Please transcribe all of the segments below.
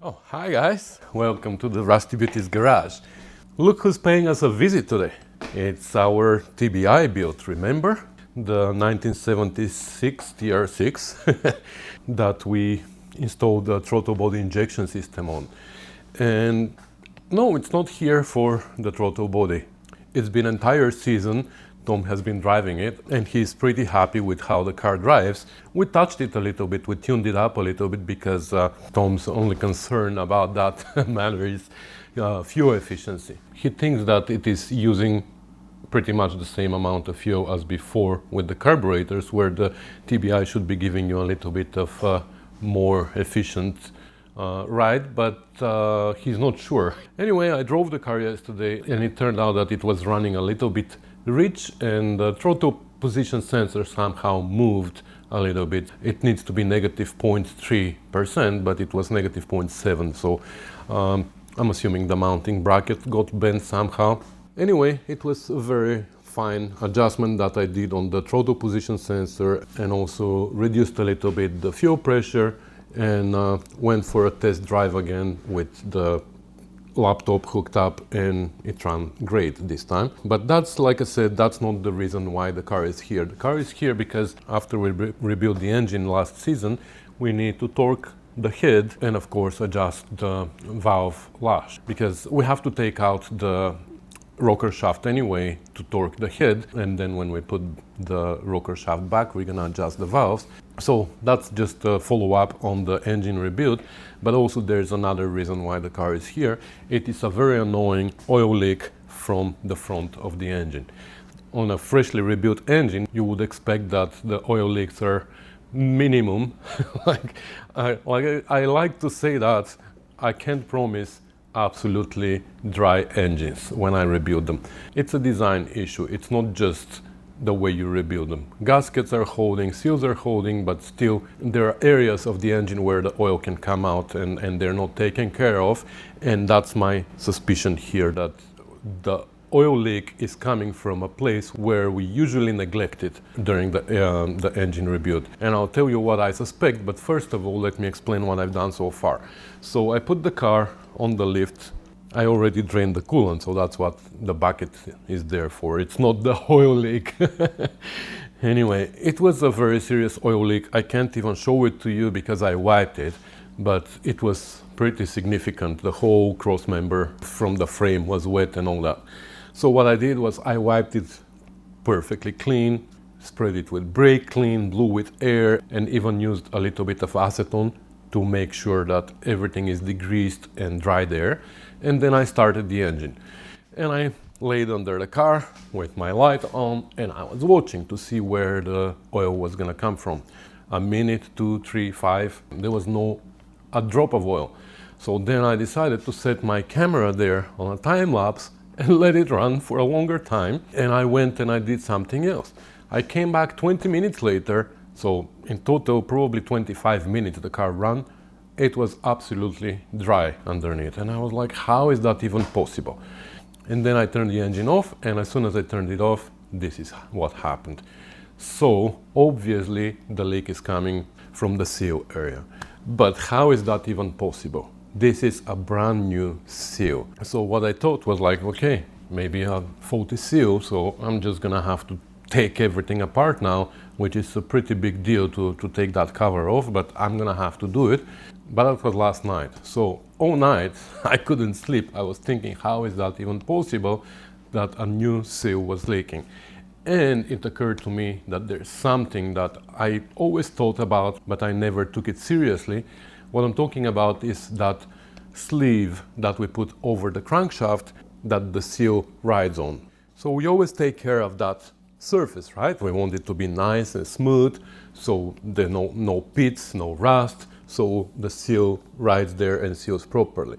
Oh, hi guys! Welcome to the Rusty Beauties garage. Look who's paying us a visit today. It's our TBI build, remember? The 1976 TR6 that we installed the throttle body injection system on. And no, it's not here for the throttle body. It's been an entire season. Tom has been driving it and he's pretty happy with how the car drives. We touched it a little bit, we tuned it up a little bit because Tom's only concern about that matter is fuel efficiency. He thinks that it is using pretty much the same amount of fuel as before with the carburetors, where the TBI should be giving you a little bit of more efficient ride, but he's not sure. Anyway, I drove the car yesterday and it turned out that it was running a little bit rich and the throttle position sensor somehow moved a little bit. It needs to be negative 0.3%, but it was negative 0.7, so I'm assuming the mounting bracket got bent somehow. Anyway, it was a very fine adjustment that I did on the throttle position sensor and also reduced a little bit the fuel pressure and went for a test drive again with the laptop hooked up, and it ran great this time. But that's, like I said, that's not the reason why the car is here. The car is here because after we rebuilt the engine last season, we need to torque the head and of course adjust the valve lash, because we have to take out the rocker shaft anyway to torque the head, and then when we put the rocker shaft back we're gonna adjust the valves. So that's just a follow-up on the engine rebuild, but also there's another reason why the car is here. It is a very annoying oil leak from the front of the engine. On a freshly rebuilt engine you would expect that the oil leaks are minimum. I like to say that I can't promise absolutely dry engines when I rebuild them. It's a design issue, it's not just the way you rebuild them. Gaskets are holding, seals are holding, but still there are areas of the engine where the oil can come out and they're not taken care of, and that's my suspicion here, that the oil leak is coming from a place where we usually neglect it during the engine rebuild. And I'll tell you what I suspect, but first of all let me explain what I've done so far. So I put the car on the lift. I already drained the coolant, so that's what the bucket is there for. It's not the oil leak. Anyway, it was a very serious oil leak. I can't even show it to you because I wiped it, but it was pretty significant. The whole cross member from the frame was wet and all that. So what I did was I wiped it perfectly clean, sprayed it with brake clean, blew with air, and even used a little bit of acetone to make sure that everything is degreased and dry there. And then I started the engine. And I laid under the car with my light on and I was watching to see where the oil was gonna come from. A minute, 2, 3, 5, there was a drop of oil. So then I decided to set my camera there on a time lapse and let it run for a longer time. And I went and I did something else. I came back 20 minutes later, so in total probably 25 minutes the car ran. It was absolutely dry underneath and I was like, how is that even possible? And then I turned the engine off, and as soon as I turned it off, this is what happened. So obviously the leak is coming from the seal area. But how is that even possible? This is a brand new seal. So what I thought was like, okay, maybe a faulty seal, so I'm just gonna have to take everything apart now, which is a pretty big deal to take that cover off, but I'm gonna have to do it. But that was last night. So all night I couldn't sleep. I was thinking, how is that even possible that a new seal was leaking? And it occurred to me that there's something that I always thought about, but I never took it seriously. What I'm talking about is that sleeve that we put over the crankshaft that the seal rides on. So we always take care of that surface, right? We want it to be nice and smooth, so there are no pits, no rust, so the seal rides there and seals properly.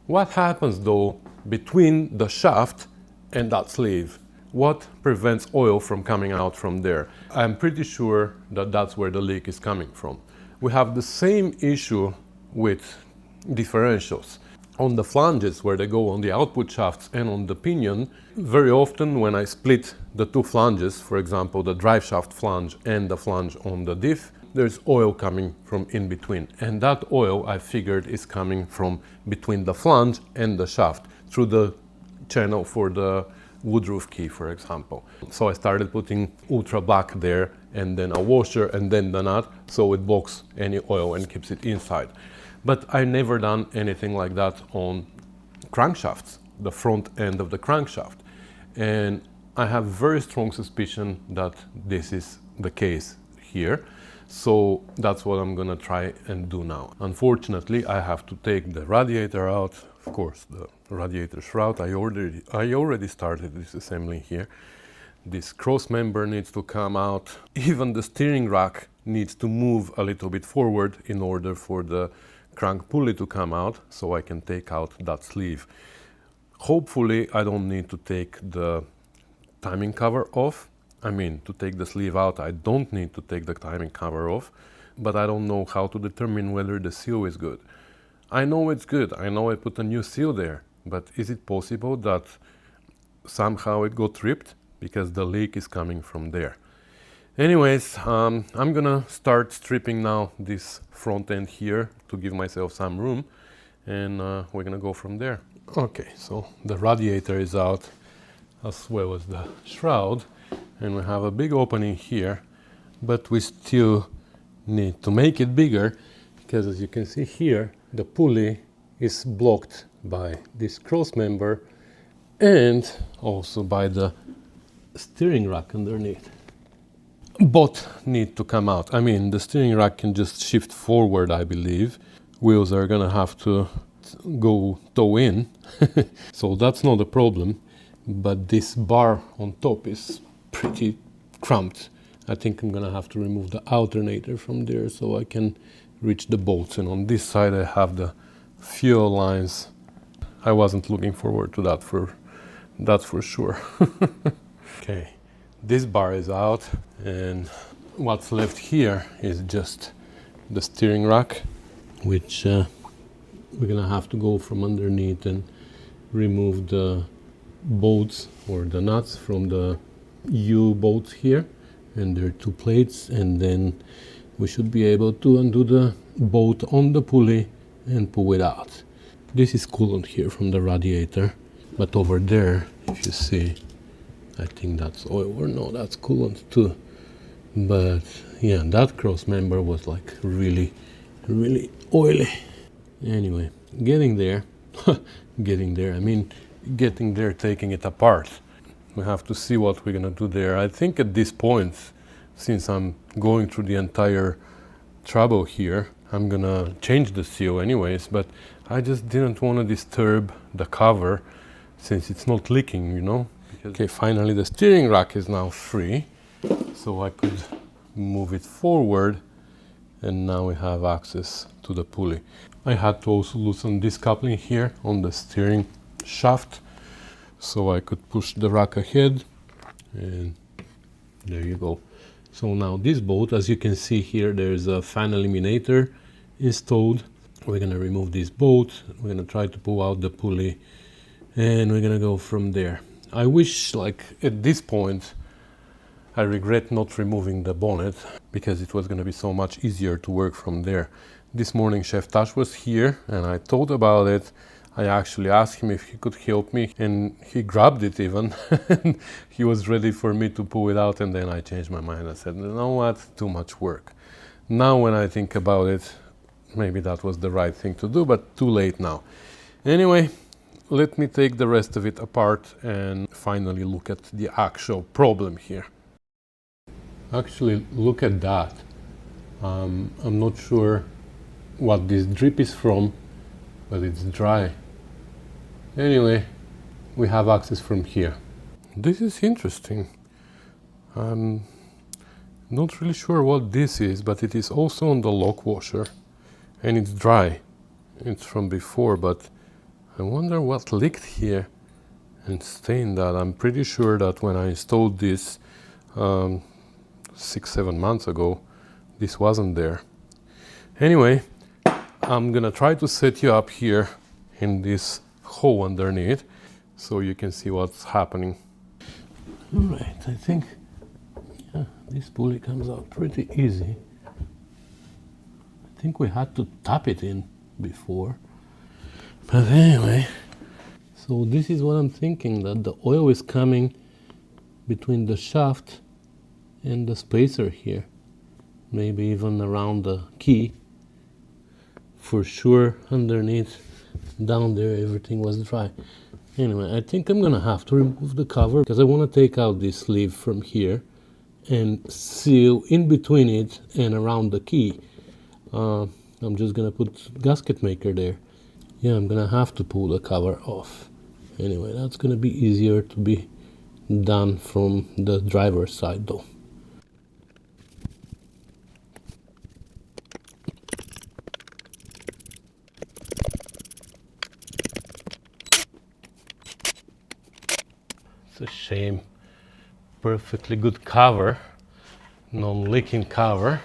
What happens though between the shaft and that sleeve? What prevents oil from coming out from there? I'm pretty sure that that's where the leak is coming from. We have the same issue with differentials. On the flanges where they go on the output shafts and on the pinion, very often when I split the two flanges, for example the drive shaft flange and the flange on the diff, there's oil coming from in between. And that oil, I figured, is coming from between the flange and the shaft through the channel for the woodroof key, for example. So I started putting ultra black there, and then a washer, and then the nut, so it blocks any oil and keeps it inside. But I never done anything like that on crankshafts, the front end of the crankshaft. And I have very strong suspicion that this is the case here. So that's what I'm gonna try and do now. Unfortunately, I have to take the radiator out. Of course, the radiator shroud, I already started disassembling here. This cross member needs to come out. Even the steering rack needs to move a little bit forward in order for the crank pulley to come out, so I can take out that sleeve. Hopefully, I don't need to take the timing cover off. I mean, to take the sleeve out, I don't need to take the timing cover off, but I don't know how to determine whether the seal is good. I know it's good, I know I put a new seal there, but is it possible that somehow it got ripped? Because the leak is coming from there. Anyways, I'm gonna start stripping now this front end here to give myself some room, and we're gonna go from there. Okay, so the radiator is out as well as the shroud, and we have a big opening here, but we still need to make it bigger, because as you can see here, the pulley is blocked by this cross member and also by the steering rack underneath. Both need to come out. I mean, the steering rack can just shift forward, I believe. Wheels are gonna have to go toe in, so that's not a problem. But this bar on top is pretty cramped. I think I'm gonna have to remove the alternator from there so I can reach the bolts. And on this side I have the fuel lines. I wasn't looking forward to that, that's for sure. Okay, this bar is out, and what's left here is just the steering rack, which we're gonna have to go from underneath and remove the bolts or the nuts from the U bolts here, and there are two plates, and then we should be able to undo the bolt on the pulley and pull it out. This is coolant here from the radiator, but over there, if you see, I think that's oil, or no, that's coolant too. But yeah, that cross member was like really oily. Anyway, getting there, getting there, taking it apart. We have to see what we're gonna do there. I think at this point, since I'm going through the entire trouble here, I'm gonna change the seal anyways, but I just didn't want to disturb the cover since it's not leaking, you know? Okay, finally the steering rack is now free, so I could move it forward, and now we have access to the pulley. I had to also loosen this coupling here on the steering shaft, so I could push the rack ahead, and there you go. So now this bolt, as you can see here, there's a fan eliminator installed. We're gonna remove this bolt, we're gonna try to pull out the pulley, and we're gonna go from there. I wish, like, at this point, I regret not removing the bonnet, because it was gonna be so much easier to work from there. This morning Chef Tash was here, and I thought about it. I actually asked him if he could help me, and he grabbed it even. He was ready for me to pull it out, and then I changed my mind. I said, you know what, too much work. Now when I think about it, maybe that was the right thing to do, but too late now. Anyway, let me take the rest of it apart and finally look at the actual problem here. Actually, look at that. I'm not sure what this drip is from, but it's dry. Anyway, we have access from here. This is interesting. I'm not really sure what this is, but it is also on the lock washer, and it's dry. It's from before, but I wonder what leaked here and stained that. I'm pretty sure that when I installed this 6-7 months ago, this wasn't there. Anyway, I'm gonna try to set you up here in this hole underneath so you can see what's happening. All right, I think this pulley comes out pretty easy. think we had to tap it in before. But anyway, so this is what I'm thinking, that the oil is coming between the shaft and the spacer here. Maybe even around the key. For sure, underneath, down there, everything was dry. Anyway, I think I'm gonna have to remove the cover because I want to take out this sleeve from here and seal in between it and around the key. I'm just gonna put gasket maker there. Yeah, I'm gonna have to pull the cover off. Anyway, that's gonna be easier to be done from the driver's side though. It's a shame. Perfectly good cover, non-leaking cover.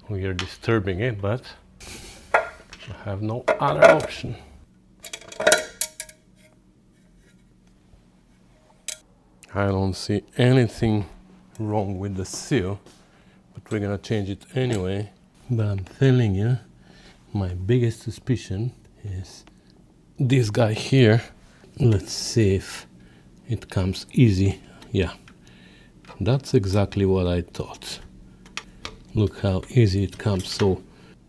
We are disturbing it, but I have no other option. I don't see anything wrong with the seal, but we're gonna change it anyway. But I'm telling you, my biggest suspicion is this guy here. Let's see if it comes easy. Yeah, that's exactly what I thought. Look how easy it comes. So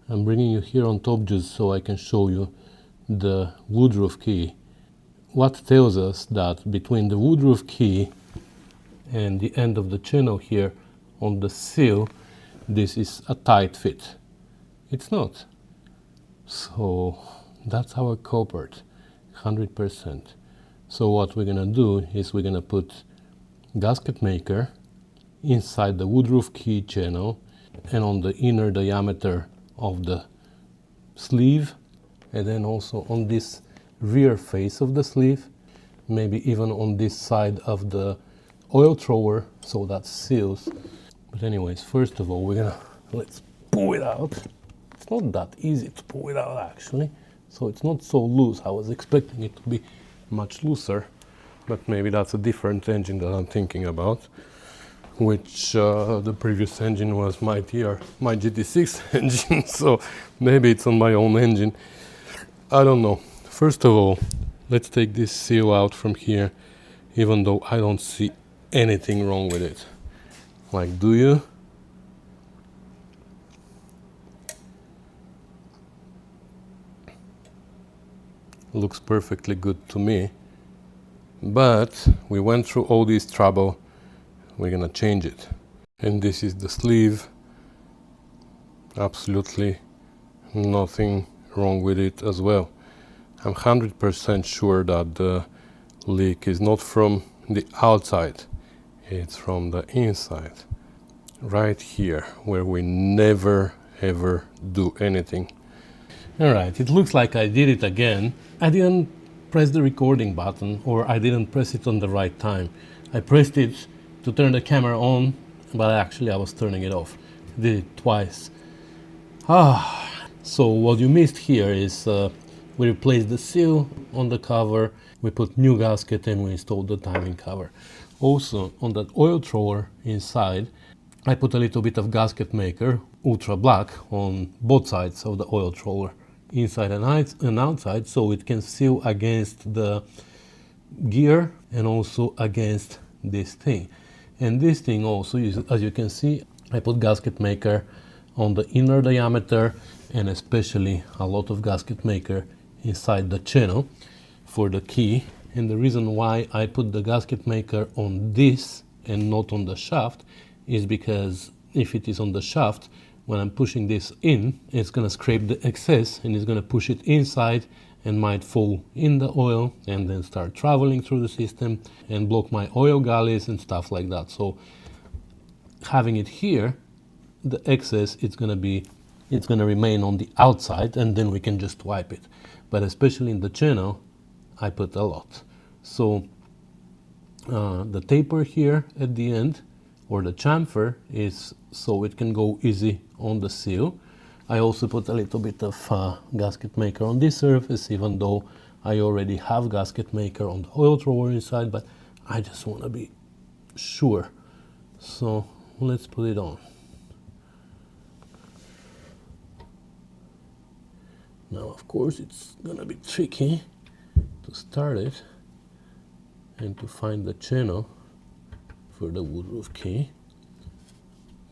I'm bringing you here on top just so I can show you the woodruff key. What tells us that between the woodruff key and the end of the channel here on the seal, this is a tight fit. It's not. So that's our culprit, 100%. So what we're gonna do is we're gonna put gasket maker inside the woodruff key channel and on the inner diameter of the sleeve, and then also on this rear face of the sleeve, maybe even on this side of the oil thrower, so that seals. But anyways, first of all, let's pull it out. It's not that easy to pull it out actually, so it's not so loose. I was expecting it to be much looser, but maybe that's a different engine that I'm thinking about, which the previous engine was my GT6 engine, so maybe it's on my own engine. I don't know. First of all, let's take this seal out from here, even though I don't see anything wrong with it. Like, do you? Looks perfectly good to me. But we went through all this trouble. We're gonna change it. And this is the sleeve. Absolutely nothing wrong with it as well. I'm 100% sure that the leak is not from the outside, it's from the inside. Right here, where we never ever do anything. Alright, it looks like I did it again. I didn't press the recording button, or I didn't press it on the right time. I pressed it to turn the camera on, but actually I was turning it off. Did it twice. So what you missed here is we replaced the seal on the cover, we put new gasket, and we installed the timing cover. Also on that oil thrower inside, I put a little bit of gasket maker, ultra black, on both sides of the oil thrower, inside and outside, so it can seal against the gear and also against this thing. And this thing also, as you can see, I put gasket maker on the inner diameter, and especially a lot of gasket maker inside the channel for the key. And the reason why I put the gasket maker on this and not on the shaft is because if it is on the shaft, when I'm pushing this in, it's gonna scrape the excess and it's gonna push it inside and might fall in the oil and then start traveling through the system and block my oil gullies and stuff like that. So having it here, the excess, it's gonna remain on the outside, and then we can just wipe it. But especially in the channel, I put a lot. So the taper here at the end, or the chamfer, is so it can go easy on the seal. I also put a little bit of gasket maker on this surface, even though I already have gasket maker on the oil thrower inside, but I just want to be sure. So let's put it on. Now, of course, it's gonna be tricky to start it and to find the channel for the woodroof key.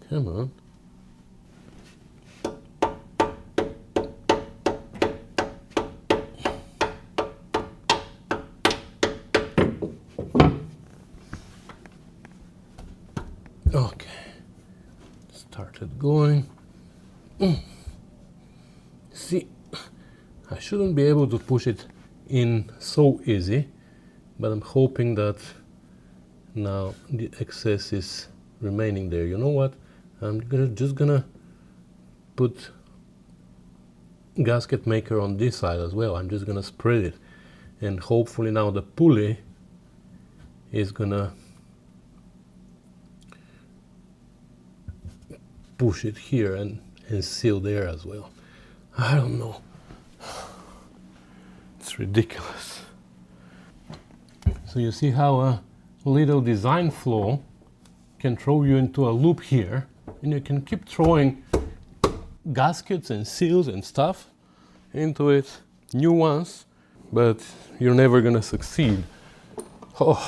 Come on. Okay, started going. See, I shouldn't be able to push it in so easy, but I'm hoping that now the excess is remaining there. You know what? I'm just gonna put gasket maker on this side as well. I'm just gonna spread it, and hopefully now the pulley is gonna push it here and seal there as well. I don't know. It's ridiculous. So you see how a little design flaw can throw you into a loop here, and you can keep throwing gaskets and seals and stuff into it, new ones, but you're never gonna succeed. Oh,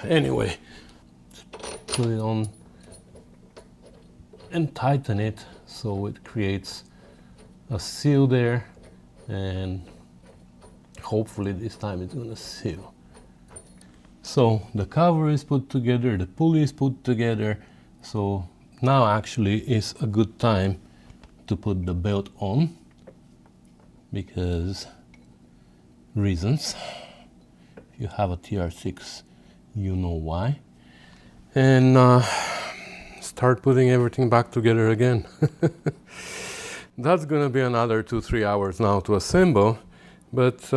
anyway, put it on and tighten it so it creates a seal there, and hopefully this time it's gonna seal. So the cover is put together, the pulley is put together, so now actually is a good time to put the belt on, because reasons. If you have a TR6, you know why. And start putting everything back together again. That's gonna be another 2-3 hours now to assemble, but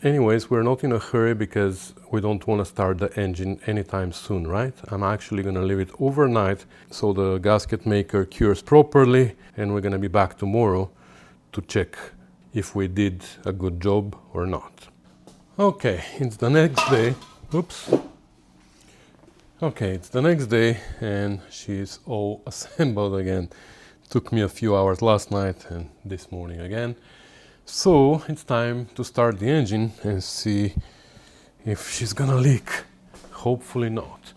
anyways, we're not in a hurry because we don't want to start the engine anytime soon, right? I'm actually gonna leave it overnight so the gasket maker cures properly, and we're gonna be back tomorrow to check if we did a good job or not. Okay, it's the next day. Oops. Okay, it's the next day and she's all assembled again. Took me a few hours last night and this morning again. So it's time to start the engine and see if she's gonna leak. Hopefully not.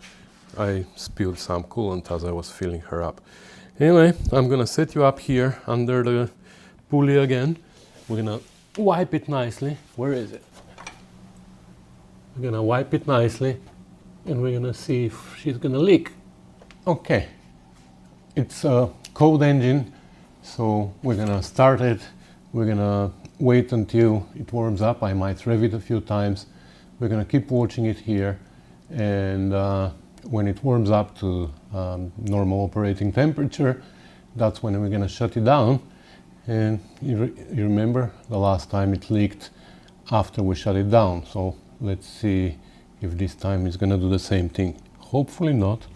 I spilled some coolant as I was filling her up. Anyway, I'm gonna set you up here under the pulley again. We're gonna wipe it nicely. Where is it? We're gonna wipe it nicely and we're gonna see if she's gonna leak. Okay, it's a cold engine, so we're gonna start it. We're gonna wait until it warms up. I might rev it a few times. We're gonna keep watching it here, and when it warms up to normal operating temperature, that's when we're gonna shut it down. And you remember the last time it leaked after we shut it down, so let's see if this time it's gonna do the same thing. Hopefully not.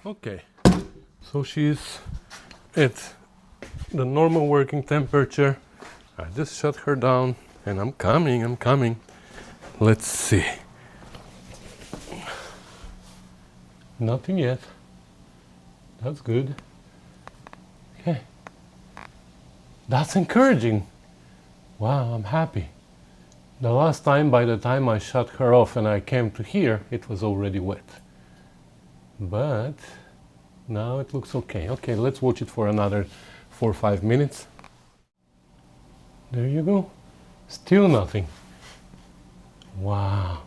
Okay, so she's at the normal working temperature. I just shut her down and I'm coming. Let's see. Nothing yet. That's good. Okay. That's encouraging. Wow, I'm happy. The last time, by the time I shut her off and I came to here, it was already wet. But now it looks okay. Okay, let's watch it for another 4 or 5 minutes. There you go. Still nothing. Wow.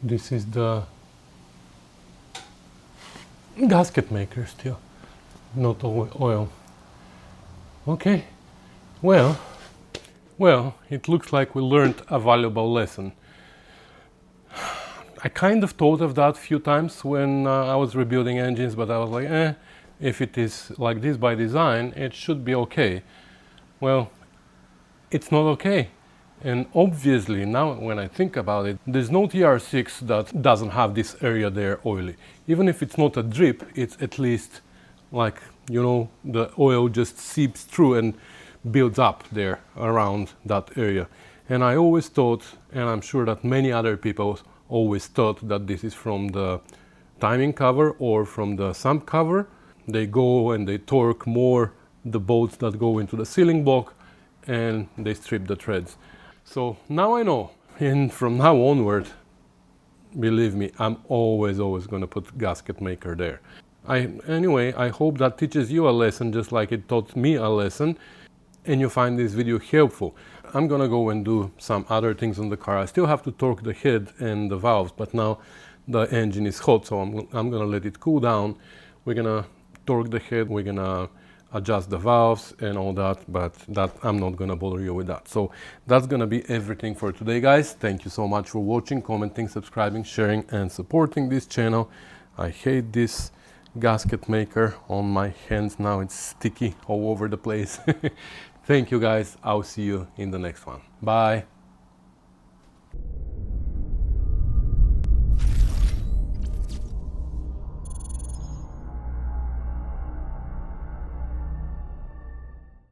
This is the gasket maker still, not oil. Okay. Well, it looks like we learned a valuable lesson. I kind of thought of that a few times when I was rebuilding engines, but I was like, if it is like this by design, it should be okay. well, it's not okay. And obviously now when I think about it, there's no TR6 that doesn't have this area there oily. Even if it's not a drip, it's at least like, you know, the oil just seeps through and builds up there around that area. And I always thought, and I'm sure that many other people always thought, that this is from the timing cover or from the sump cover. They go and they torque more the bolts that go into the sealing block and they strip the threads. So now I know, and from now onward, believe me, I'm always going to put gasket maker there. Anyway, I hope that teaches you a lesson just like it taught me a lesson, and you find this video helpful. I'm gonna go and do some other things on the car. I still have to torque the head and the valves, but now the engine is hot, so I'm gonna let it cool down. We're gonna torque the head, we're gonna adjust the valves and all that, but that I'm not gonna bother you with that. So that's gonna be everything for today, guys. Thank you so much for watching, commenting, subscribing, sharing and supporting this channel. I hate this gasket maker on my hands now. It's sticky all over the place. Thank you, guys. I'll see you in the next one. Bye.